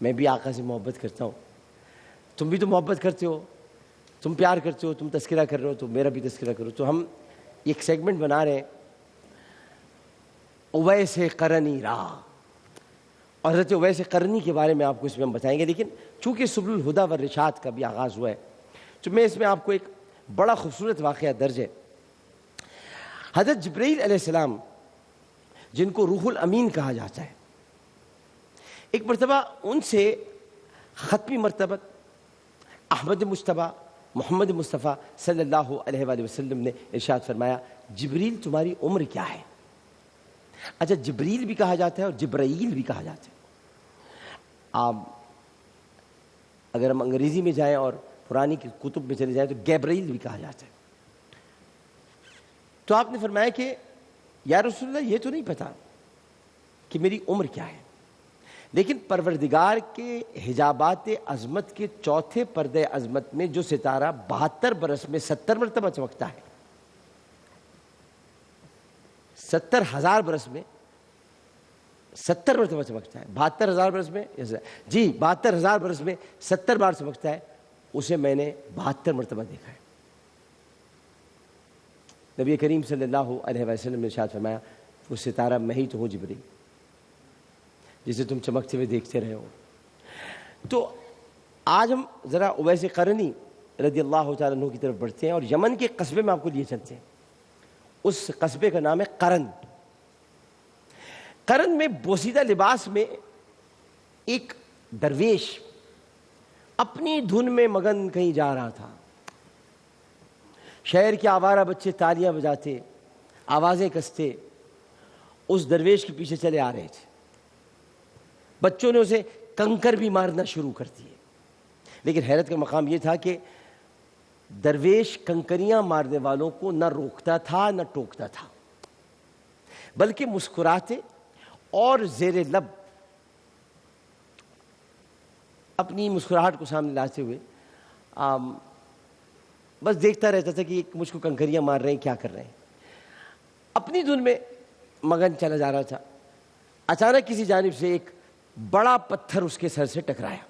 میں بھی آقا سے محبت کرتا ہوں، تم بھی تو محبت کرتے ہو، تم پیار کرتے ہو، تم تذکرہ کر رہے ہو تو میرا بھی تذکرہ کرو. تو ہم ایک سیگمنٹ بنا رہے ہیں اویس قرنی را، اور حضرت اویس قرنی کے بارے میں آپ کو اس میں ہم بتائیں گے. لیکن چونکہ سبل الہدیٰ والرشاد کا بھی آغاز ہوا ہے تو میں اس میں آپ کو ایک بڑا خوبصورت واقعہ درج ہے. حضرت جبرائیل علیہ السلام جن کو روح الامین کہا جاتا ہے، ایک مرتبہ ان سے ختمی مرتبت احمد مجتبیٰ محمد مصطفیٰ صلی اللہ علیہ وآلہ وسلم نے ارشاد فرمایا جبریل تمہاری عمر کیا ہے؟ اچھا جبریل بھی کہا جاتا ہے اور جبرائیل بھی کہا جاتا ہے. آپ اگر ہم انگریزی میں جائیں اور پرانی کی کتب میں چلے جائیں تو گیبرائیل بھی کہا جاتا ہے. تو آپ نے فرمایا کہ یا رسول اللہ یہ تو نہیں پتا کہ میری عمر کیا ہے، لیکن پروردگار کے حجابات عظمت کے چوتھے پردے عظمت میں جو ستارہ 72 برس میں 70 مرتبہ چمکتا ہے، 70,000 برس میں 70 مرتبہ چمکتا ہے، 72,000 برس میں 72,000 برس میں 70 بار چمکتا ہے، اسے میں نے 72 مرتبہ دیکھا ہے. نبی کریم صلی اللہ علیہ وسلم نے ارشاد فرمایا وہ ستارہ میں ہی تو ہوں جبریل جسے تم چمکتے ہوئے دیکھتے رہے ہو. تو آج ہم ذرا اویس قرنی رضی اللہ تعالیٰ عنہ کی طرف بڑھتے ہیں اور یمن کے قصبے میں آپ کو لیے چلتے ہیں. اس قصبے کا نام ہے قرن. قرن میں بوسیدہ لباس میں ایک درویش اپنی دھن میں مگن کہیں جا رہا تھا. شہر کے آوارہ بچے تالیاں بجاتے، آوازیں کستے اس درویش کے پیچھے چلے آ رہے تھے. بچوں نے اسے کنکر بھی مارنا شروع کر دیے. لیکن حیرت کا مقام یہ تھا کہ درویش کنکریاں مارنے والوں کو نہ روکتا تھا نہ ٹوکتا تھا، بلکہ مسکراتے اور زیر لب اپنی مسکراہٹ کو سامنے لاتے ہوئے بس دیکھتا رہتا تھا کہ ایک مجھ کو کنکریاں مار رہے ہیں، کیا کر رہے ہیں. اپنی دھن میں مگن چلا جا رہا تھا. اچانک کسی جانب سے ایک بڑا پتھر اس کے سر سے ٹکرایا.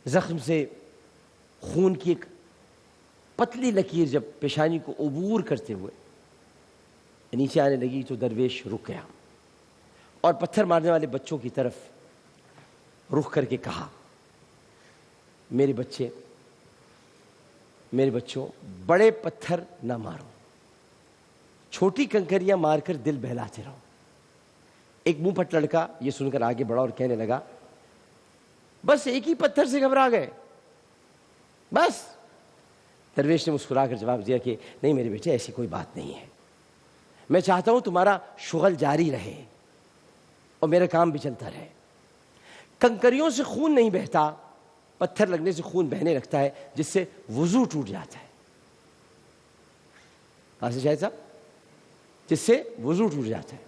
زخم سے خون کی ایک پتلی لکیر جب پیشانی کو عبور کرتے ہوئے نیچے آنے لگی تو درویش رک گیا اور پتھر مارنے والے بچوں کی طرف رخ کر کے کہا میرے بچوں بڑے پتھر نہ مارو، چھوٹی کنکریاں مار کر دل بہلاتے رہو. ایک منہ پھٹ لڑکا یہ سن کر آگے بڑھا اور کہنے لگا بس ایک ہی پتھر سے گھبرا گئے بس. درویش نے مسکرا کر جواب دیا کہ نہیں میرے بیٹے ایسی کوئی بات نہیں ہے، میں چاہتا ہوں تمہارا شغل جاری رہے اور میرا کام بھی چلتا رہے. کنکریوں سے خون نہیں بہتا، پتھر لگنے سے خون بہنے لگتا ہے جس سے وضو ٹوٹ جاتا ہے. قاضی شاہد صاحب جس سے وضو ٹوٹ جاتا ہے،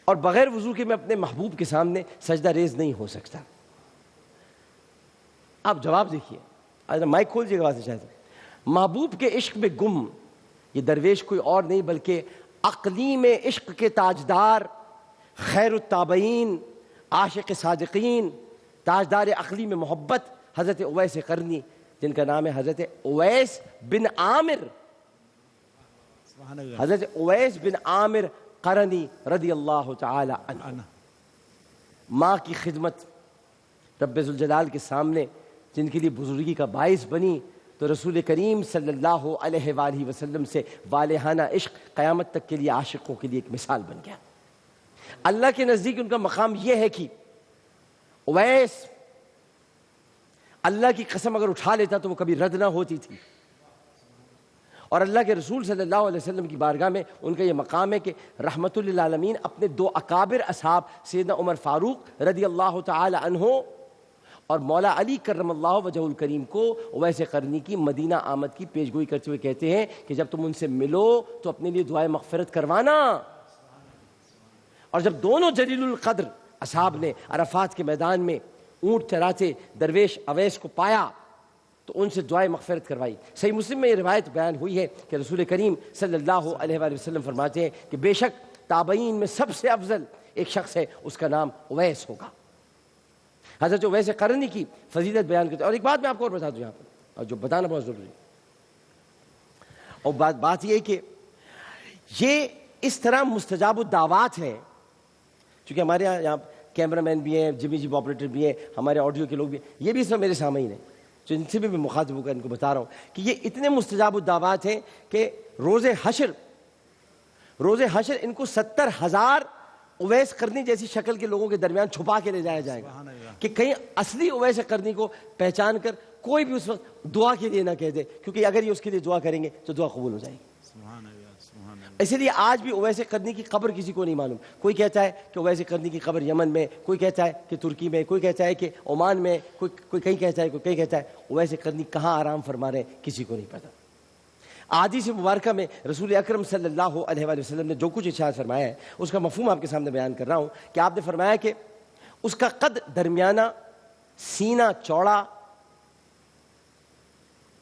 اور بغیر وضو کے میں اپنے محبوب کے سامنے سجدہ ریز نہیں ہو سکتا. آپ جواب دیکھیے، مائک کھول دیجیے گا قاضی شاہد صاحب. محبوب کے عشق میں گم یہ درویش کوئی اور نہیں بلکہ اقلیم عشق کے تاجدار، خیر التابعین، عاشق صادقین، تاجدار اقلیم محبت حضرت اویس قرنی جن کا نام ہے حضرت اویس بن عامر، حضرت اویس بن عامر قرنی رضی اللہ تعالی عنہ. ماں کی خدمت رب ذوالجلال کے سامنے جن کے لیے بزرگی کا باعث بنی تو رسول کریم صلی اللہ علیہ وآلہ وسلم سے والہانہ عشق قیامت تک کے لیے عاشقوں کے لیے ایک مثال بن گیا. اللہ کے نزدیک ان کا مقام یہ ہے کہ اویس اللہ کی قسم اگر اٹھا لیتا تو وہ کبھی رد نہ ہوتی تھی، اور اللہ کے رسول صلی اللہ علیہ وسلم کی بارگاہ میں ان کا یہ مقام ہے کہ رحمت للعالمین اپنے دو اکابر اصحاب سیدنا عمر فاروق رضی اللہ تعالی عنہ اور مولا علی کرم اللہ وجہ الکریم کو اویس قرنی کی مدینہ آمد کی پیشگوئی کرتے ہوئے کہتے ہیں کہ جب تم ان سے ملو تو اپنے لیے دعائے مغفرت کروانا. اور جب دونوں جلیل القدر اصحاب نے عرفات کے میدان میں اونٹ چراتے درویش اویس کو پایا تو ان سے دعائے مغفرت کروائی. صحیح مسلم میں یہ روایت بیان ہوئی ہے کہ رسول کریم صلی اللہ علیہ وآلہ وسلم فرماتے ہیں کہ بے شک تابعین میں سب سے افضل ایک شخص ہے، اس کا نام اویس ہوگا۔ حضرت اویس قرنی کی فضیلت بیان کرتے ہیں۔ اور ایک بات میں آپ کو اور بتا دوں یہاں پر، اور جو بتانا بہت ضروری ہے، اور بات یہ ہے کہ یہ اس طرح مستجاب الدعوات ہیں، چونکہ ہمارے یہاں کیمرہ مین بھی ہیں، جمی آپریٹر بھی ہیں، ہمارے آڈیو کے لوگ بھی ہیں، یہ بھی اس میں میرے سامعین ہیں، جو ان سے بھی میں مخاطب ہو کر ان کو بتا رہا ہوں کہ یہ اتنے مستجاب الدعوات ہیں کہ روز حشر ان کو 70,000 اویس قرنی جیسی شکل کے لوگوں کے درمیان چھپا کے لے جایا جائے گا کہ کہیں اصلی اویس قرنی کو پہچان کر کوئی بھی اس وقت دعا کے لیے نہ کہہ دے، کیونکہ اگر یہ اس کے لیے دعا کریں گے تو دعا قبول ہو جائے گی۔ اسی لیے آج بھی اویس قرنی کی قبر کسی کو نہیں معلوم۔ کوئی کہتا ہے کہ اویس قرنی کی قبر یمن میں، کوئی کہتا ہے کہ ترکی میں، کوئی کہتا ہے کہ عمان میں، کوئی کہیں کہتا ہے، کوئی کہیں کہتا ہے۔ اویس قرنی کہاں آرام فرما رہے ہیں کسی کو نہیں پتا۔ احادیث مبارکہ میں رسول اکرم صلی اللہ علیہ وآلہ وسلم نے جو کچھ ارشاد فرمایا ہے اس کا مفہوم آپ کے سامنے بیان کر رہا ہوں کہ آپ نے فرمایا کہ اس کا قد درمیانہ، سینہ چوڑا،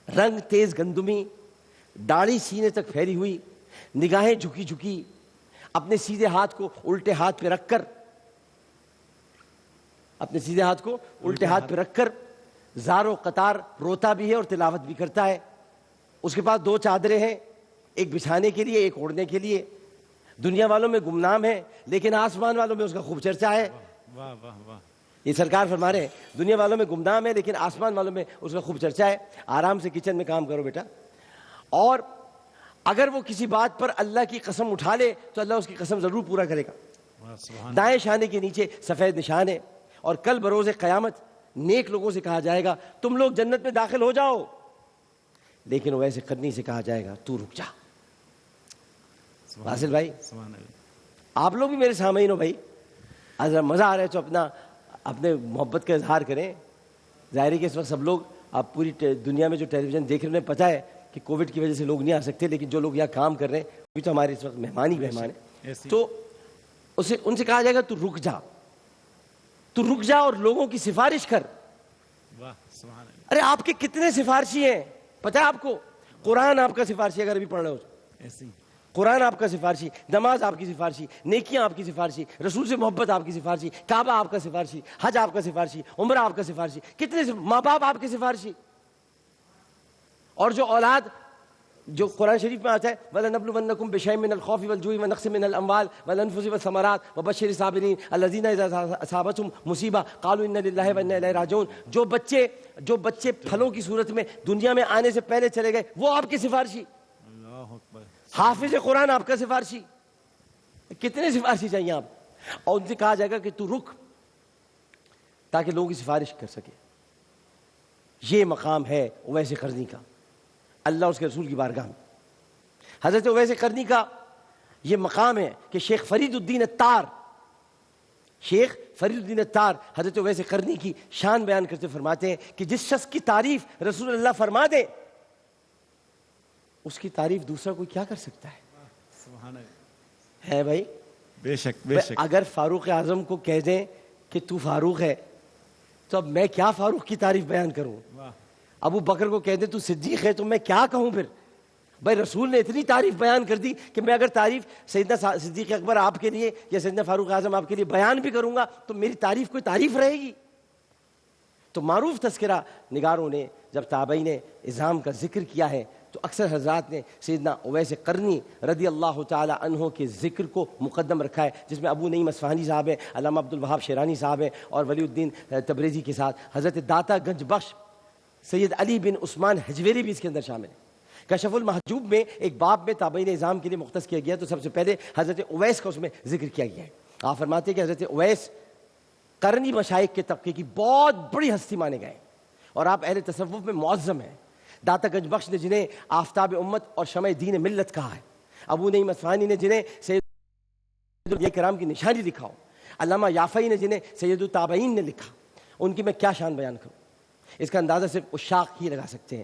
رنگ تیز گندمی، داڑھی سینے تک پھیلی ہوئی، نگاہیں جھکی جھکی، اپنے سیدھے ہاتھ کو الٹے ہاتھ پہ رکھ کر زار و قطار روتا بھی ہے اور تلاوت بھی کرتا ہے۔ اس کے پاس 2 چادریں ہیں، ایک بچھانے کے لیے، ایک اوڑھنے کے لیے۔ دنیا والوں میں گمنام ہے لیکن آسمان والوں میں اس کا خوب چرچا ہے۔ یہ سرکار فرما رہے ہیں دنیا والوں میں گمنام ہے لیکن آسمان والوں میں اس کا خوب چرچا ہے۔ آرام سے کچن میں کام کرو بیٹا، اور اگر وہ کسی بات پر اللہ کی قسم اٹھا لے تو اللہ اس کی قسم ضرور پورا کرے گا۔ دائیں شانے کے نیچے سفید نشان ہے، اور کل بروز قیامت نیک لوگوں سے کہا جائے گا تم لوگ جنت میں داخل ہو جاؤ، لیکن ویسے قرنی سے کہا جائے گا تو رک جا۔ حاصل بھائی، آپ لوگ بھی میرے سامعین ہو بھائی، اگر مزہ آ رہا ہے تو اپنے محبت کا اظہار کریں۔ ظاہر ہے کہ اس وقت سب لوگ، آپ پوری دنیا میں جو ٹیلی ویژن دیکھ رہے ہیں انہیں پتہ ہے کہ کووڈ کی وجہ سے لوگ نہیں آ سکتے، لیکن جو لوگ یہاں کام کر رہے ہیں وہ تو ہمارے اس وقت مہمان ہی مہمان ہیں، تو ان سے کہا جائے گا تو رک جا اور لوگوں کی سفارش کر۔ ارے آپ کے کتنے سفارشی ہیں پتہ ہے آپ کو؟ قرآن آپ کا سفارشی، اگر ابھی پڑھ رہے ہو قرآن آپ کا سفارشی، نماز آپ کی سفارشی، نیکیاں آپ کی سفارشی، رسول سے محبت آپ کی سفارشی، کعبہ آپ کا سفارشی، حج آپ کا سفارشی، عمرہ آپ کا سفارشی، کتنے ماں باپ آپ کے سفارشی، اور جو اولاد، جو قرآن شریف میں آتا ہے وَلَنَبْلُوَنَّكُمْ بِشَيْءٍ مِّنَ الْخَوْفِ وَالْجُوعِ وَنَقْصٍ مِّنَ الْأَمْوَالِ وَالْأَنفُسِ وَالثَّمَرَاتِ وَبَشِّرِ الصَّابِرِينَ الَّذِينَ إِذَا أَصَابَتْهُمْ مُصِيبَةٌ قَالُوا إِنَّا لِلَّهِ وَإِنَّا إِلَيْهِ رَاجِعُونَ۔ جو بچے پھلوں کی صورت میں دنیا میں آنے سے پہلے چلے گئے وہ آپ کے سفارشی، حافظ قرآن آپ کا سفارشی، کتنے سفارشی چاہیے آپ؟ اور ان سے کہا جائے گا کہ تو رک، تاکہ لوگوں کی سفارش کر سکے۔ یہ مقام ہے اویس قرنی کا اللہ اس کے رسول کی بارگاہ میں۔ حضرت اویس قرنی کا یہ مقام ہے کہ شیخ فرید الدین اتار حضرت اویس قرنی کی شان بیان کرتے فرماتے ہیں کہ جس شخص کی تعریف رسول اللہ فرما دے اس کی تعریف دوسرا کوئی کیا کر سکتا ہے بھائی؟ بے شک اگر فاروق اعظم کو کہہ دیں کہ تو فاروق ہے تو اب میں کیا فاروق کی تعریف بیان کروں؟ ابو بکر کو کہہ دیں تو صدیق ہے تو میں کیا کہوں پھر؟ بھائی رسول نے اتنی تعریف بیان کر دی کہ میں اگر تعریف سیدنا صدیق اکبر آپ کے لیے یا سیدنا فاروق اعظم آپ کے لیے بیان بھی کروں گا تو میری تعریف کوئی تعریف رہے گی؟ تو معروف تذکرہ نگاروں نے جب تابعین نے اعظام کا ذکر کیا ہے تو اکثر حضرات نے سیدنا اویس قرنی رضی اللہ تعالی عنہ کے ذکر کو مقدم رکھا ہے، جس میں ابو نعیم اصفہانی صاحب ہیں، علامہ عبدالوہاب شیرانی صاحب ہیں، اور ولی الدین تبریزی کے ساتھ حضرت داتا گنج بخش سید علی بن عثمان حجویری بھی اس کے اندر شامل ہیں۔ کشف المحجوب میں ایک باب میں تابعین اعظام کے لیے مختص کیا گیا تو سب سے پہلے حضرت اویس کا اس میں ذکر کیا گیا ہے۔ آپ فرماتے ہیں کہ حضرت اویس قرنی مشائخ کے طبقے کی بہت بڑی ہستی مانے گئے اور آپ اہل تصوف میں معظم ہیں۔ داتا گنج بخش نے جنہیں آفتاب امت اور شمع دین ملت کہا ہے، ابو نعیم اصفہانی نے جنہیں سید کرام کی نشانی لکھا ہو، علامہ یافعی نے جنہیں سید التابعین نے لکھا، ان کی میں کیا شان بیان کروں؟ اس کا اندازہ صرف عشاق ہی لگا سکتے ہیں،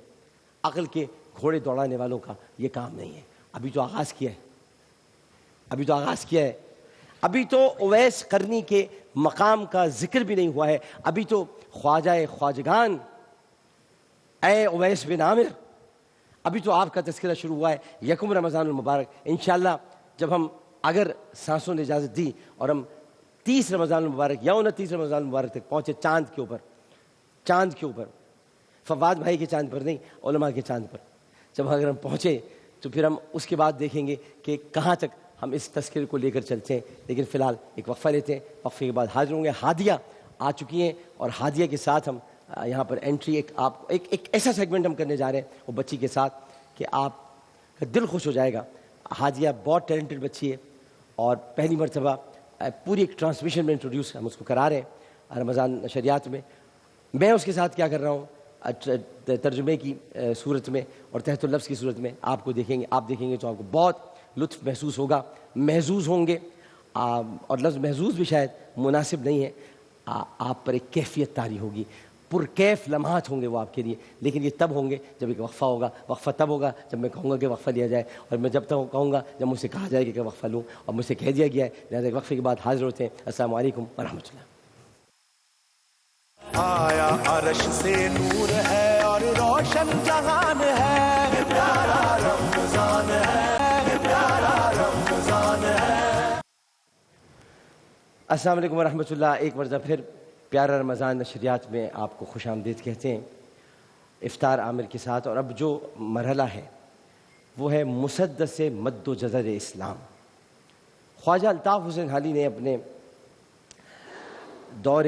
عقل کے گھوڑے دوڑانے والوں کا یہ کام نہیں ہے۔ ابھی تو آغاز کیا ہے، ابھی تو اویس قرنی کے مقام کا ذکر بھی نہیں ہوا ہے، ابھی تو خواجہ خواجگان اے اویس بن عامر، ابھی تو آپ کا تذکرہ شروع ہوا ہے۔ یکم رمضان المبارک انشاءاللہ جب ہم اگر سانسوں نے اجازت دی اور ہم 30 رمضان المبارک یا 29 رمضان المبارک تک پہنچے چاند کے اوپر، چاند کے اوپر، فواد بھائی کے چاند پر نہیں، علماء کے چاند پر جب اگر ہم پہنچے تو پھر ہم اس کے بعد دیکھیں گے کہ کہاں تک ہم اس تذکرے کو لے کر چلتے ہیں. لیکن فی الحال ایک وقفہ لیتے ہیں، وقفے کے بعد حاضر ہوں گے. ہادیہ آ چکی ہیں اور ہادیہ کے ساتھ ہم یہاں پر انٹری ایک ایسا سیگمنٹ ہم کرنے جا رہے ہیں وہ بچی کے ساتھ کہ آپ کا دل خوش ہو جائے گا. ہادیہ بہت ٹیلنٹڈ بچی ہے اور پہلی مرتبہ پوری ایک ٹرانسمیشن میں انٹروڈیوس ہم اس کو کرا رہے ہیں رمضان نشریات میں. میں اس کے ساتھ کیا کر رہا ہوں ترجمے کی صورت میں اور تحت اللفظ کی صورت میں آپ کو دیکھیں گے. آپ دیکھیں گے تو آپ کو بہت لطف محسوس ہوگا، محظوظ ہوں گے. اور لفظ محظوظ بھی شاید مناسب نہیں ہے. آپ پر ایک کیفیت طاری ہوگی، پرکیف لمحات ہوں گے وہ آپ کے لیے. لیکن یہ تب ہوں گے جب ایک وقفہ ہوگا. وقفہ تب ہوگا جب میں کہوں گا کہ وقفہ لیا جائے، اور میں جب تک کہوں گا جب مجھ سے کہا جائے کہ وقفہ لوں، اور مجھ سے کہہ دیا گیا ہے. لہٰذا ایک وقفے کے بعد حاضر ہوتے ہیں. السلام علیکم ورحمۃ اللہ. آیا عرش سے نور ہے اور روشن جہان ہے، پیارا رمضان ہے، پیارا رمضان ہے. السلام علیکم ورحمۃ اللہ. ایک مرتبہ پھر پیارا رمضان نشریات میں آپ کو خوش آمدید کہتے ہیں افطار عامر کے ساتھ. اور اب جو مرحلہ ہے وہ ہے مسدس مد و جزر اسلام. خواجہ الطاف حسین حالی نے اپنے دور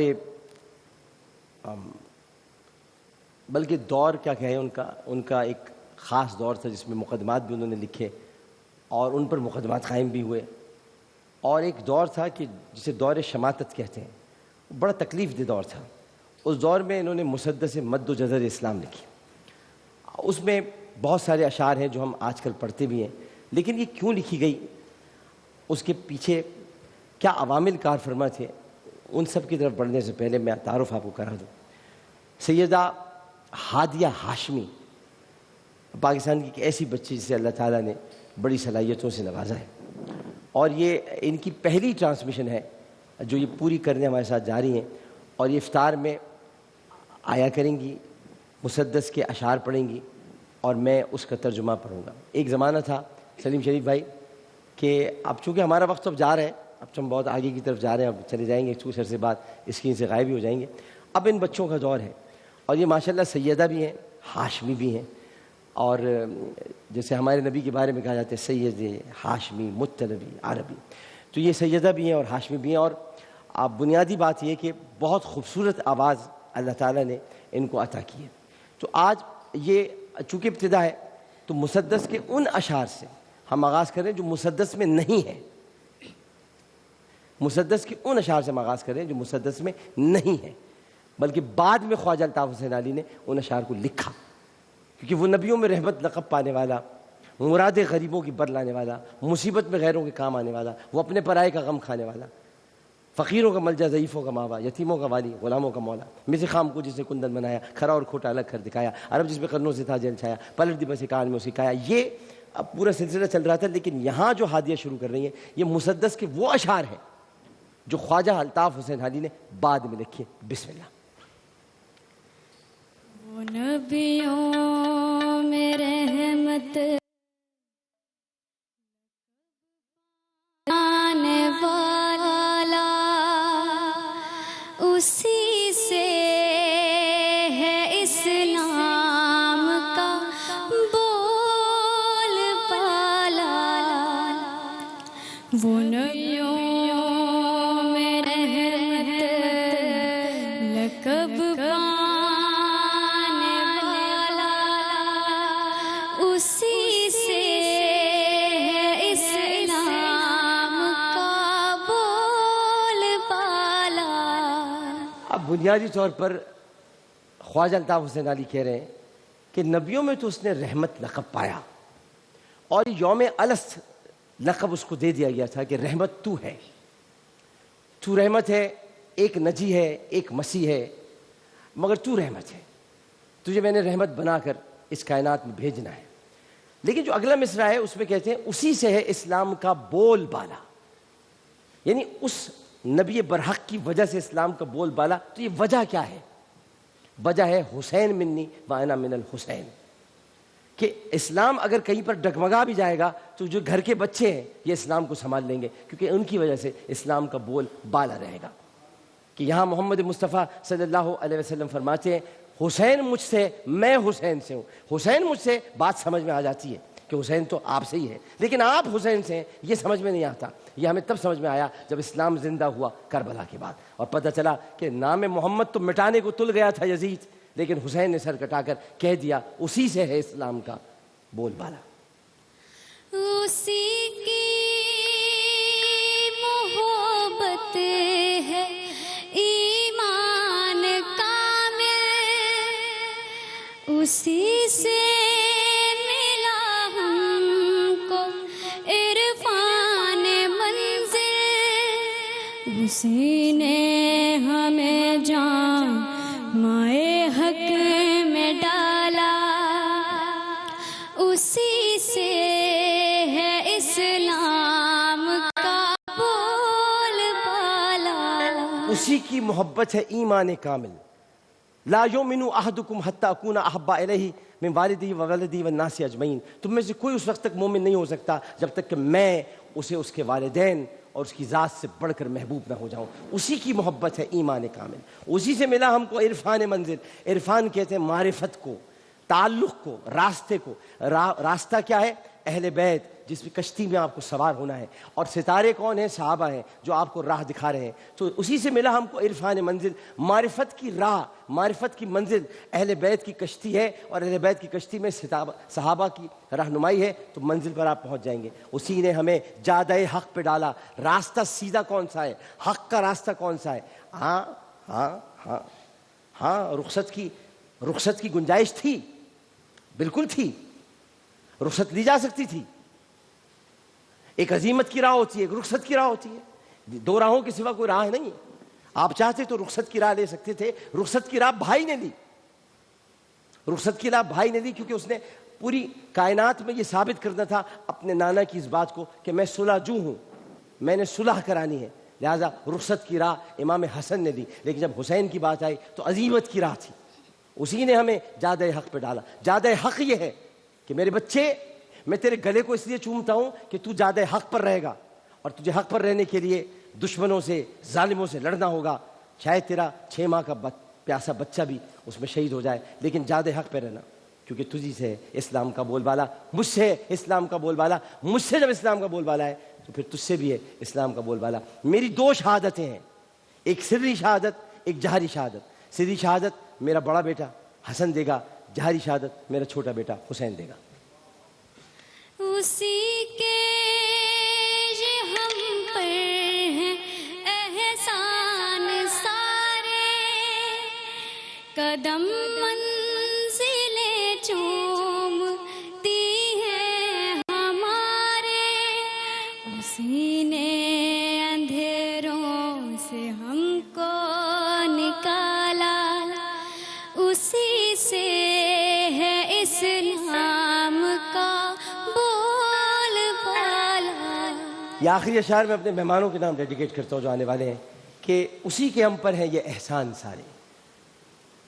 بلکہ دور کیا کہیں ان کا ایک خاص دور تھا جس میں مقدمات بھی انہوں نے لکھے اور ان پر مقدمات قائم بھی ہوئے. اور ایک دور تھا کہ جسے دور شماتت کہتے ہیں، بڑا تکلیف دہ دور تھا. اس دور میں انہوں نے مسدس مد و جزر اسلام لکھی. اس میں بہت سارے اشعار ہیں جو ہم آج کل پڑھتے بھی ہیں، لیکن یہ کیوں لکھی گئی، اس کے پیچھے کیا عوامل کار فرما تھے، ان سب کی طرف بڑھنے سے پہلے میں تعارف آپ کو کرا دوں. سیدہ ہادیہ ہاشمی پاکستان کی ایک ایسی بچی جسے اللہ تعالیٰ نے بڑی صلاحیتوں سے نوازا ہے، اور یہ ان کی پہلی ٹرانسمیشن ہے جو یہ پوری کرنے ہمارے ساتھ جاری ہیں. اور یہ افطار میں آیا کریں گی، مسدس کے اشعار پڑھیں گی اور میں اس کا ترجمہ پڑھوں گا. ایک زمانہ تھا سلیم شریف بھائی کہ اب چونکہ ہمارا وقت اب جا رہا ہے، اب تو ہم بہت آگے کی طرف جا رہے ہیں، اب چلے جائیں گے کچھ عرصے بعد اسکرین سے غائب بھی ہو جائیں گے. اب ان بچوں کا دور ہے اور یہ ماشاءاللہ سیدہ بھی ہیں، ہاشمی بھی ہیں، اور جیسے ہمارے نبی کے بارے میں کہا جاتا ہے سید ہاشمی مطلبی عربی، تو یہ سیدہ بھی ہیں اور ہاشمی بھی ہیں. اور بنیادی بات یہ کہ بہت خوبصورت آواز اللہ تعالیٰ نے ان کو عطا کی ہے. تو آج یہ چونکہ ابتدا ہے تو مسدس کے ان اشعار سے ہم آغاز کریں جو مسدس میں نہیں ہے. مسدس کے ان اشعار سے ہم آغاز کریں جو مسدس میں نہیں ہے، بلکہ بعد میں خواجہ الطاف حسین علی نے ان اشعار کو لکھا، کیونکہ وہ نبیوں میں رحمت لقب پانے والا، مراد غریبوں کی بر لانے والا، مصیبت میں غیروں کے کام آنے والا، وہ اپنے پرائے کا غم کھانے والا، فقیروں کا ملجا، ضعیفوں کا ماوا، یتیموں کا والی، غلاموں کا مولا، مز خام کو جس نے کندن بنایا، کھرا اور کھوٹا الگ کر دکھایا، عرب جس میں قرنوں سے تھا جل چھایا، پلٹ دی بس کان میں سکھایا. یہ اب پورا سلسلہ چل رہا تھا، لیکن یہاں جو ہادیہ شروع کر رہی ہیں یہ مسدس کے وہ اشعار ہیں جو خواجہ الطاف حسین حالی نے بعد میں لکھے. بسم اللہ. وہ نبیوں میں رحمت آنے والا، اسی سے ہے اسلام کا بول بالا. وہ نبیوں میں رحمت لقب پانے والا، اسی سے ہے اسلام کا بول بالا. اب بنیادی طور پر خواجہ الطاف حسین علی کہہ رہے ہیں کہ نبیوں میں تو اس نے رحمت لقب پایا، اور یوم الست لقب اس کو دے دیا گیا تھا کہ رحمت تو ہے، تو رحمت ہے، ایک نجی ہے، ایک مسیح ہے، مگر تو رحمت ہے، تجھے میں نے رحمت بنا کر اس کائنات میں بھیجنا ہے. لیکن جو اگلا مصرع ہے اس میں کہتے ہیں اسی سے ہے اسلام کا بول بالا، یعنی اس نبی برحق کی وجہ سے اسلام کا بول بالا. تو یہ وجہ کیا ہے؟ وجہ ہے حسین منی وانا من الحسین، کہ اسلام اگر کہیں پر ڈگمگا بھی جائے گا تو جو گھر کے بچے ہیں یہ اسلام کو سنبھال لیں گے، کیونکہ ان کی وجہ سے اسلام کا بول بالا رہے گا۔ کہ یہاں محمد مصطفیٰ صلی اللہ علیہ وسلم فرماتے ہیں حسین مجھ سے، میں حسین سے ہوں۔ حسین مجھ سے بات سمجھ میں آ جاتی ہے کہ حسین تو آپ سے ہی ہے، لیکن آپ حسین سے ہیں یہ سمجھ میں نہیں آتا۔ یہ ہمیں تب سمجھ میں آیا جب اسلام زندہ ہوا کربلا کے بعد، اور پتہ چلا کہ نام محمد تو مٹانے کو تل گیا تھا یزید، لیکن حسین نے سر کٹا کر کہہ دیا اسی سے ہے اسلام کا بول بالا۔ اسی کی محبت ہے ایمان کامل، اسی سے ملا ہم کو عرفان منزل، اسی نے ہمیں جان مائے حق میں ڈالا، اسی سے ہے اسلام کا بول بالا۔ اسی کی محبت ہے ایمان کامل۔ لا یؤمن احدکم حتی اکون احب الیہ من والدی و ولدی والناس اجمعین، تم میں سے کوئی اس وقت تک مومن نہیں ہو سکتا جب تک کہ میں اسے اس کے والدین اور اس کی ذات سے بڑھ کر محبوب نہ ہو جاؤں۔ اسی کی محبت ہے ایمان کامل، اسی سے ملا ہم کو عرفان منزل۔ عرفان کہتے ہیں معرفت کو، تعلق کو، راستے کو۔ راستہ کیا ہے؟ اہل بیت، جس میں کشتی میں آپ کو سوار ہونا ہے، اور ستارے کون ہیں؟ صحابہ ہیں جو آپ کو راہ دکھا رہے ہیں۔ تو اسی سے ملا ہم کو عرفان منزل، معرفت کی راہ، معرفت کی منزل اہل بیت کی کشتی ہے، اور اہل بیت کی کشتی میں صحابہ کی رہنمائی ہے، تو منزل پر آپ پہنچ جائیں گے۔ اسی نے ہمیں جادہ حق پہ ڈالا۔ راستہ سیدھا کون سا ہے؟ حق کا راستہ کون سا ہے؟ ہاں ہاں ہاں ہاں رخصت کی گنجائش تھی، بالکل تھی، رخصت لی جا سکتی تھی۔ ایک عزیمت کی راہ ہوتی ہے، ایک رخصت کی راہ ہوتی ہے، دو راہوں کے سوا کوئی راہ نہیں ہے۔ آپ چاہتے تو رخصت کی راہ لے سکتے تھے، رخصت کی راہ بھائی نے لی، رخصت کی راہ بھائی نے لی، کیونکہ اس نے پوری کائنات میں یہ ثابت کرنا تھا اپنے نانا کی اس بات کو کہ میں صلح جو ہوں، میں نے صلح کرانی ہے، لہٰذا رخصت کی راہ امام حسن نے لی۔ لیکن جب حسین کی بات آئی تو عزیمت کی راہ تھی، اسی نے ہمیں جادہ حق پہ ڈالا۔ جادہ حق یہ ہے کہ میرے بچے، میں تیرے گلے کو اس لیے چومتا ہوں کہ تو جادہ حق پر رہے گا، اور تجھے حق پر رہنے کے لیے دشمنوں سے، ظالموں سے لڑنا ہوگا۔ شاید تیرا 6 ماہ کا پیاسا بچہ بھی اس میں شہید ہو جائے، لیکن جادہ حق پہ رہنا، کیونکہ تجھی سے اسلام کا بول بالا، مجھ سے اسلام کا بول بالا۔ مجھ سے جب اسلام کا بول بالا ہے تو پھر تجھ سے بھی ہے اسلام کا بول بالا۔ میری 2 شہادتیں ہیں، ایک سری شہادت، ایک جہری شہادت۔ سری شہادت میرا بڑا بیٹا حسن دے گا، جہری شہادت میرا چھوٹا بیٹا حسین دے گا۔ اسی کے یہ ہم پر ہیں احسان سارے، قدم منزلیں چومتی ہیں ہمارے، اسی نے اندھیروں سے ہم کو نکالا، اسی سے ہے اسلام کا بول بالا۔ یہ آخری اشعار میں اپنے مہمانوں کے نام ڈیڈیکیٹ کرتا ہوں جو آنے والے ہیں، کہ اسی کے ہم پر ہیں یہ احسان سارے۔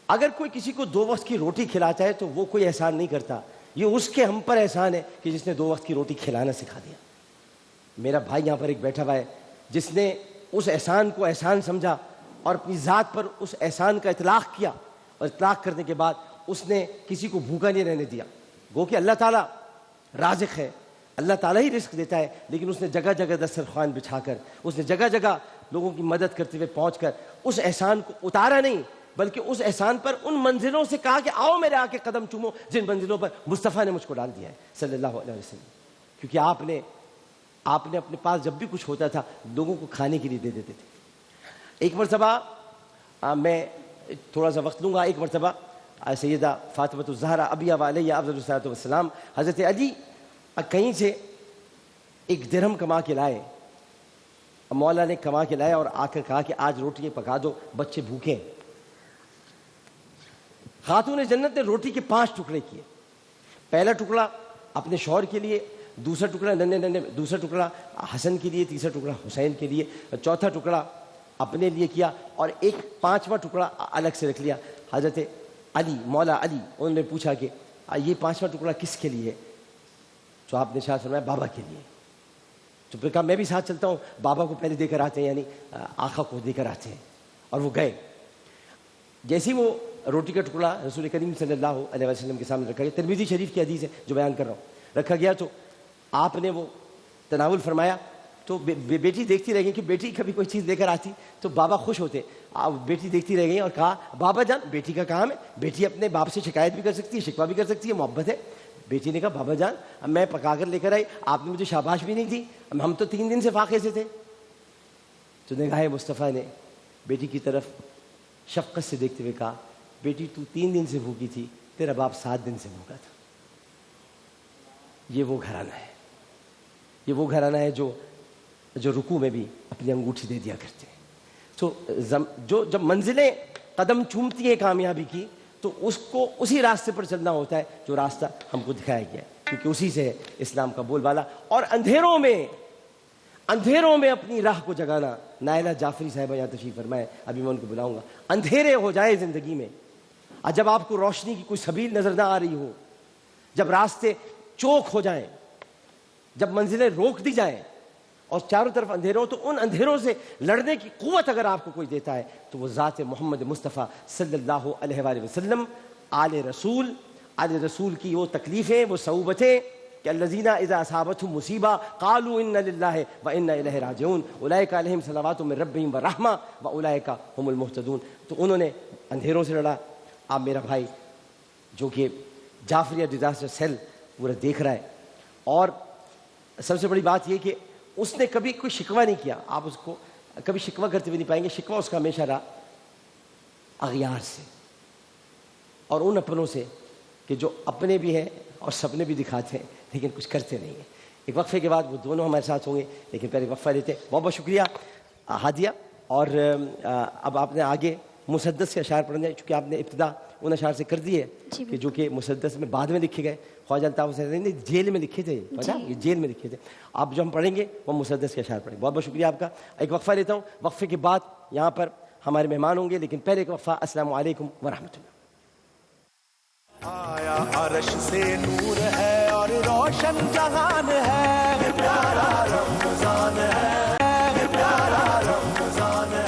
اگر کوئی کسی کو 2 وقت کی روٹی کھلاتا ہے تو وہ کوئی احسان نہیں کرتا، یہ اس کے ہم پر احسان ہے کہ جس نے 2 وقت کی روٹی کھلانا سکھا دیا۔ میرا بھائی یہاں پر ایک بیٹھا ہوا ہے جس نے اس احسان کو احسان سمجھا اور اپنی ذات پر اس احسان کا اطلاق کیا، اور اطلاق کرنے کے بعد اس نے کسی کو بھوکا نہیں رہنے دیا۔ گو کہ اللہ تعالیٰ رازق ہے، اللہ تعالیٰ ہی رزق دیتا ہے، لیکن اس نے جگہ جگہ دسترخوان بچھا کر، اس نے جگہ جگہ لوگوں کی مدد کرتے ہوئے پہنچ کر اس احسان کو اتارا نہیں، بلکہ اس احسان پر ان منزلوں سے کہا کہ آؤ میرے آ کے قدم چومو جن منزلوں پر مصطفیٰ نے مجھ کو ڈال دیا ہے صلی اللہ علیہ وسلم۔ کیونکہ آپ نے اپنے پاس جب بھی کچھ ہوتا تھا لوگوں کو کھانے کے لیے دے دیتے تھے۔ ایک مرتبہ میں تھوڑا سا وقت لوں گا، ایک مرتبہ سیدہ فاطمہ الزہرا ابیہ علیہ افضل الصلاۃ والسلام، حضرت علی کہیں سے ایک درہم کما کے لائے، مولا نے کما کے لائے اور آ کر کہا کہ آج روٹیاں پکا دو، بچے بھوکے ہیں۔ خاتون جنت نے روٹی کے 5 ٹکڑے کیے، پہلا ٹکڑا اپنے شوہر کے لیے، دوسرا ٹکڑا دوسرا ٹکڑا حسن کے لیے، تیسرا ٹکڑا حسین کے لیے، چوتھا ٹکڑا اپنے لیے کیا، اور ایک 5واں ٹکڑا الگ سے رکھ لیا۔ حضرت علی، مولا علی، انہوں نے پوچھا کہ یہ پانچواں ٹکڑا کس کے لیے؟ تو آپ نے ارشاد فرمایا بابا کے لیے. تو پھر کہا میں بھی ساتھ چلتا ہوں, بابا کو پہلے دے کر آتے ہیں, یعنی آقا کو دے کر آتے ہیں. اور وہ گئے. جیسے وہ روٹی کا ٹکڑا رسول کریم صلی اللہ علیہ وسلم کے سامنے رکھا گیا, ترمذی شریف کی حدیث ہے جو بیان کر رہا ہوں, رکھا گیا تو آپ نے وہ تناول فرمایا. تو بیٹی دیکھتی رہ گئی کہ بیٹی کبھی کوئی چیز لے کر آتی تو بابا خوش ہوتے. بیٹی دیکھتی رہ گئی اور کہا بابا جان بیٹی کا کام ہے, بیٹی اپنے باپ سے شکایت بھی کر سکتی ہے, شکوہ بھی کر سکتی ہے, محبت ہے. بیٹی نے کہا بابا جان اب میں پکا کر لے کر آئی, آپ نے مجھے شاباش بھی نہیں دی, ہم تو 3 دن سے فاقے سے تھے. تو نگاہ مصطفیٰ نے بیٹی کی طرف شفقت سے دیکھتے ہوئے کہا بیٹی تو 3 دن سے بھوکی تھی, تیرا باپ 7 دن سے بھوکا تھا. یہ وہ گھرانہ ہے, یہ وہ گھرانہ ہے جو رکوع میں بھی اپنی انگوٹھی دے دیا کرتے ہیں. تو جب منزلیں قدم چومتی ہیں کامیابی کی تو اس کو اسی راستے پر چلنا ہوتا ہے جو راستہ ہم کو دکھایا گیا ہے, کیونکہ اسی سے ہے اسلام کا بول بالا. اور اندھیروں میں اپنی راہ کو جگانا. نائلہ جعفری صاحبہ یہاں تشریف فرمائے, ابھی میں ان کو بلاؤں گا. اندھیرے ہو جائے زندگی میں, اور جب آپ کو روشنی کی کوئی سبیل نظر نہ آ رہی ہو, جب راستے چوک ہو جائیں, جب منزلیں روک دی جائیں اور چاروں طرف اندھیروں, تو ان اندھیروں سے لڑنے کی قوت اگر آپ کو کوئی دیتا ہے تو وہ ذات محمد مصطفیٰ صلی اللہ علیہ وآلہ وسلم, آل رسول کی وہ تکلیفیں, وہ صعوبتیں کہ الذین اذا اصابتهم مصیبہ قالوا انا للہ وانا الیہ راجعون اولئک علیہم صلوات من ربہم ورحمہ واولئک هم المہتدون. تو انہوں نے اندھیروں سے لڑا. آپ میرا بھائی جو کہ جعفریہ ڈیزاسٹر سیل پورا دیکھ رہا ہے, اور سب سے بڑی بات یہ کہ اس نے کبھی کوئی شکوہ نہیں کیا. آپ اس کو کبھی شکوہ کرتے ہوئے نہیں پائیں گے. شکوہ اس کا ہمیشہ رہا اغیار سے اور ان اپنوں سے کہ جو اپنے بھی ہیں اور سپنے بھی دکھاتے ہیں لیکن کچھ کرتے نہیں ہیں. ایک وقفے کے بعد وہ دونوں ہمارے ساتھ ہوں گے, لیکن پہلے وقفہ لیتے ہیں. بہت بہت شکریہ ہادیہ. اور اب آپ نے آگے مسدس کے اشعار پڑھنے, چونکہ آپ نے ابتدا ان اشعار سے کر دی ہے کہ جو کہ مسدس میں بعد میں لکھے گئے. خواجہ الطاف حسین نے جیل میں لکھے تھے, پتہ یہ جیل میں لکھے تھے. آپ جو ہم پڑھیں گے وہ مسدس کے اشعار پڑھیں گے. بہت بہت شکریہ آپ کا. ایک وقفہ لیتا ہوں, وقفے کے بعد یہاں پر ہمارے مہمان ہوں گے, لیکن پہلے ایک وقفہ. السلام علیکم ورحمۃ اللہ. آیا عرش سے نور ہے اور روشن جہان ہے, پیارا رمضان ہے, پیارا رمضان ہے.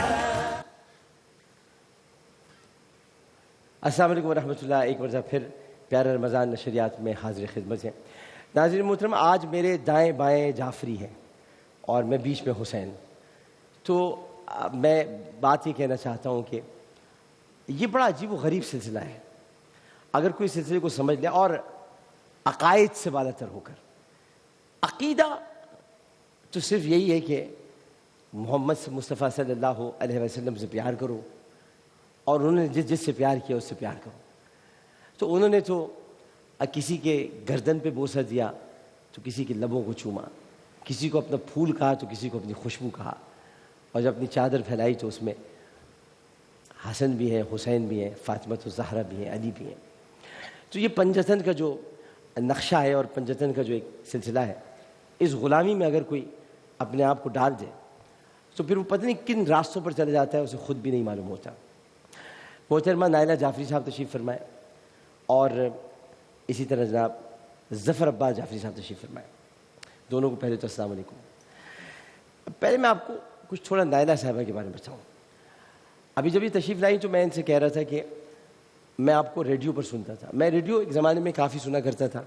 السلام علیکم ورحمۃ اللہ. ایک مرتبہ پھر پیارا رمضان نشریات میں حاضر خدمت ہیں. ناظرین محترم, آج میرے دائیں بائیں جعفری ہیں اور میں بیچ میں حسین. تو میں بات یہ کہنا چاہتا ہوں کہ یہ بڑا عجیب و غریب سلسلہ ہے. اگر کوئی سلسلے کو سمجھ لے اور عقائد سے بالا تر ہو کر, عقیدہ تو صرف یہی ہے کہ محمد مصطفیٰ صلی اللہ علیہ وسلم سے پیار کرو, اور انہوں نے جس سے پیار کیا اس سے پیار کرو. تو انہوں نے تو کسی کے گردن پہ بوسہ دیا تو کسی کے لبوں کو چوما, کسی کو اپنا پھول کہا تو کسی کو اپنی خوشبو کہا, اور جب اپنی چادر پھیلائی تو اس میں حسن بھی ہے, حسین بھی ہے, فاطمہ الزہرا بھی ہے, علی بھی ہیں. تو یہ پنجتن کا جو نقشہ ہے اور پنجتن کا جو ایک سلسلہ ہے, اس غلامی میں اگر کوئی اپنے آپ کو ڈال دے تو پھر وہ پتہ نہیں کن راستوں پر چلا جاتا ہے, اسے خود بھی نہیں معلوم ہوتا. محترمہ نائلہ جعفری صاحب تشریف فرمائے, اور اسی طرح جناب ظفر عباس جعفری صاحب تشریف فرمائے. دونوں کو پہلے تو السلام علیکم. پہلے میں آپ کو کچھ تھوڑا نائلہ صاحبہ کے بارے میں بتاؤں. ابھی جب یہ تشریف لائی تو میں ان سے کہہ رہا تھا کہ میں آپ کو ریڈیو پر سنتا تھا. میں ریڈیو ایک زمانے میں کافی سنا کرتا تھا,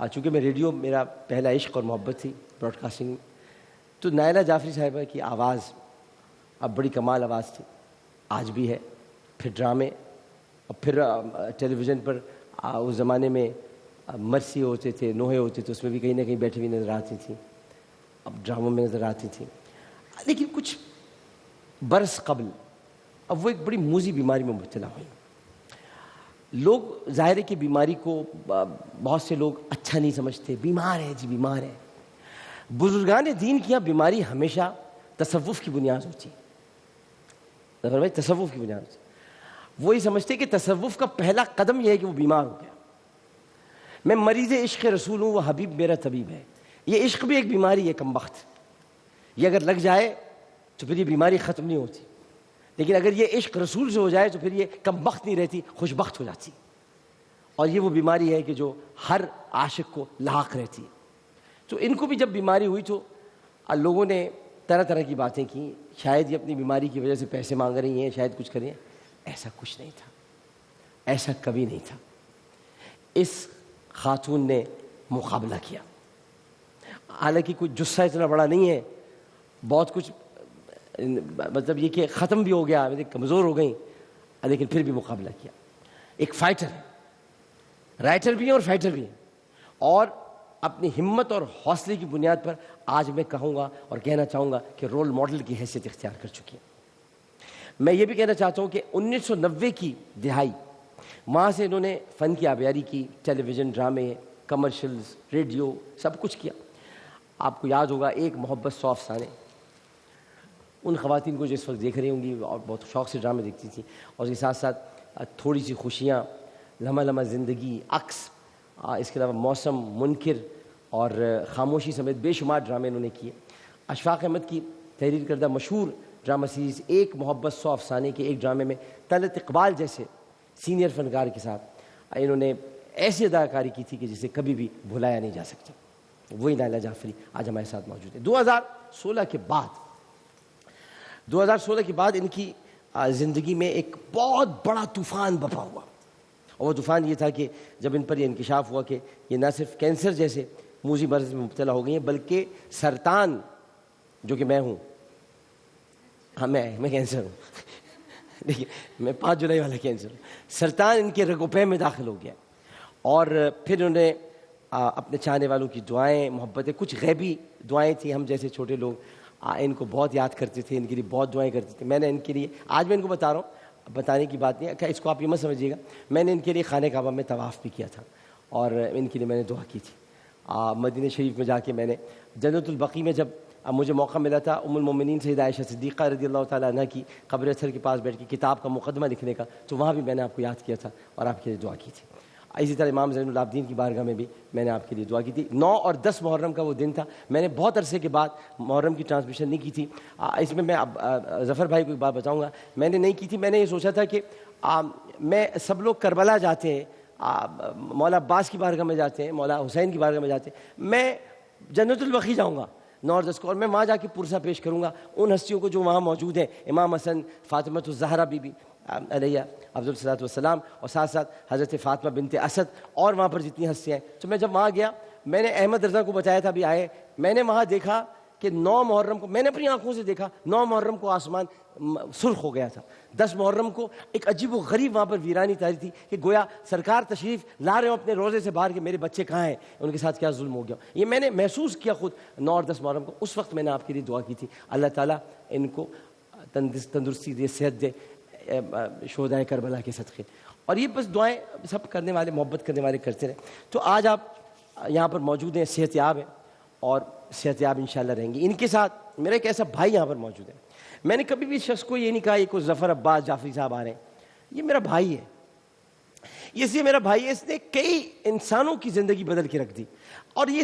چونکہ میں ریڈیو میرا پہلا عشق اور محبت تھی براڈ کاسٹنگ. تو نائلہ جعفری صاحبہ کی آواز اب بڑی کمال آواز تھی, آج بھی ہے. پھر ڈرامے, اور پھر ٹیلی ویژن پر اس زمانے میں مرسی ہوتے تھے, نوحے ہوتے تھے, اس میں بھی کہیں نہ کہیں بیٹھی ہوئی نظر آتی تھیں, اب ڈراموں میں نظر آتی تھیں. لیکن کچھ برس قبل اب وہ ایک بڑی موذی بیماری میں مبتلا ہوئی. لوگ ظاہر ہے کہ بیماری کو بہت سے لوگ اچھا نہیں سمجھتے, بیمار ہے جی بیمار ہے. بزرگان دین کی یہاں بیماری ہمیشہ تصوف کی بنیاد ہوتی ہے. تصوف کی بنیاد ہوتی ہے. وہی سمجھتے کہ تصوف کا پہلا قدم یہ ہے کہ وہ بیمار ہو گیا. میں مریض عشق رسول ہوں, وہ حبیب میرا طبیب ہے. یہ عشق بھی ایک بیماری ہے کم بخت. یہ اگر لگ جائے تو پھر یہ بیماری ختم نہیں ہوتی, لیکن اگر یہ عشق رسول سے ہو جائے تو پھر یہ کم بخت نہیں رہتی, خوش بخت ہو جاتی. اور یہ وہ بیماری ہے کہ جو ہر عاشق کو لاحق رہتی ہے. تو ان کو بھی جب بیماری ہوئی تو لوگوں نے طرح طرح کی باتیں کی. شاید یہ اپنی بیماری کی وجہ سے پیسے مانگ رہی ہیں, شاید کچھ کریں. ایسا کچھ نہیں تھا, ایسا کبھی نہیں تھا. اس خاتون نے مقابلہ کیا. حالانکہ کوئی جثہ اتنا بڑا نہیں ہے, بہت کچھ مطلب یہ کہ ختم بھی ہو گیا, کمزور ہو گئیں, لیکن پھر بھی مقابلہ کیا. ایک فائٹر ہے, رائٹر بھی ہیں اور فائٹر بھی ہیں, اور اپنی ہمت اور حوصلے کی بنیاد پر آج میں کہوں گا اور کہنا چاہوں گا کہ رول ماڈل کی حیثیت اختیار کر چکی ہیں. میں یہ بھی کہنا چاہتا ہوں کہ 1990 کی دہائی وہاں سے انہوں نے فن کی آبیاری کی, ٹیلی ویژن, ڈرامے, کمرشلز, ریڈیو, سب کچھ کیا. آپ کو یاد ہوگا ایک محبت 100 افسانے, ان خواتین کو جو اس وقت دیکھ رہی ہوں گی اور بہت شوق سے ڈرامے دیکھتی تھیں, اور اس کے ساتھ ساتھ تھوڑی سی خوشیاں, لمحہ لمحہ زندگی, عکس, اس کے علاوہ موسم, منکر اور خاموشی سمیت بے شمار ڈرامے انہوں نے کیے. اشفاق احمد کی تحریر کردہ مشہور ڈرامہ سیریز ایک محبت 100 افسانے کے ایک ڈرامے میں طلعت اقبال جیسے سینئر فنکار کے ساتھ انہوں نے ایسی اداکاری کی تھی کہ جسے کبھی بھی بھلایا نہیں جا سکتا. وہی نائلہ جعفری آج ہمارے ساتھ موجود ہے. 2016 کے بعد ان کی زندگی میں ایک بہت بڑا طوفان بپا ہوا, اور وہ طوفان یہ تھا کہ جب ان پر یہ انکشاف ہوا کہ یہ نہ صرف کینسر جیسے موذی مرض میں مبتلا ہو گئی ہیں, بلکہ سرطان, جو کہ میں ہوں, ہاں میں کینسر ہوں دیکھیے میں 5 جولائی والا کینسر ہوں. سرطان ان کے رگ و پے میں داخل ہو گیا, اور پھر انہوں نے اپنے چاہنے والوں کی دعائیں, محبتیں, کچھ غیبی دعائیں تھیں, ہم جیسے چھوٹے لوگ ان کو بہت یاد کرتے تھے, ان کے لیے بہت دعائیں کرتے تھے. میں نے ان کے لیے, آج میں ان کو بتا رہا ہوں, بتانے کی بات نہیں ہے, اس کو آپ یہ مت سمجھیے گا, میں نے ان کے لیے خانہ کعبہ میں طواف بھی کیا تھا, اور ان کے لیے میں نے دعا کی تھی. مدینہ شریف میں جا کے میں نے جنت البقیع میں جب مجھے موقع ملا تھا ام المومنین سیدہ عائشہ صدیقہ رضی اللہ تعالیٰ عنہ کی قبر اطہر کے پاس بیٹھ کے کتاب کا مقدمہ لکھنے کا, تو وہاں بھی میں نے آپ کو یاد کیا تھا اور آپ کے لیے دعا کی تھی. اسی طرح امام زین العابدین کی بارگاہ میں بھی میں نے آپ کے لیے دعا کی تھی. 9 اور 10 محرم کا وہ دن تھا, میں نے بہت عرصے کے بعد محرم کی ٹرانسمیشن نہیں کی تھی. اس میں اب ظفر بھائی کو ایک بات بتاؤں گا, میں نے نہیں کی تھی. میں نے یہ سوچا تھا کہ میں سب لوگ کربلا جاتے ہیں, مولا عباس کی بارگاہ میں جاتے ہیں, مولا حسین کی بارگاہ میں جاتے ہیں, میں جنت البقیع جاؤں گا 9 اور 10 کو, اور میں وہاں جا کے پرسہ پیش کروں گا ان ہستیوں کو جو وہاں موجود ہیں, امام حسن, فاطمۃ الزہرا بی بی علیہ افضل الصلاۃ والسلام, اور ساتھ ساتھ حضرت فاطمہ بنت اسد, اور وہاں پر جتنی ہستیاں ہیں. تو میں جب وہاں گیا, میں نے احمد رضا کو بتایا تھا بھی آئے, میں نے وہاں دیکھا کہ 9 محرم کو, میں نے اپنی آنکھوں سے دیکھا 9 محرم کو آسمان سرخ ہو گیا تھا. 10 محرم کو ایک عجیب و غریب وہاں پر ویرانی تاری تھی کہ گویا سرکار تشریف لا رہے ہوں اپنے روزے سے باہر کہ میرے بچے کہاں ہیں, ان کے ساتھ کیا ظلم ہو گیا. یہ میں نے محسوس کیا خود 9 اور 10 محرم کو. اس وقت میں نے آپ کے لیے دعا کی تھی, اللہ تعالیٰ ان کو تندرستی دے, صحت دے, شہدائے کربلا کے صدقے. اور یہ بس دعائیں سب کرنے والے, محبت کرنے والے کرتے رہے. تو آج آپ یہاں پر موجود ہیں, صحت یاب ہیں, اور صحت یاب انشاءاللہ رہیں گے. ان کے ساتھ میرا ایک ایسا بھائی یہاں پر موجود ہے. میں نے کبھی بھی اس شخص کو یہ نہیں کہا یہ کوئی ظفر عباس جعفری صاحب آ رہے ہیں, یہ میرا بھائی ہے. یہ میرا بھائی ہے, اس نے کئی انسانوں کی زندگی بدل کے رکھ دی, اور یہ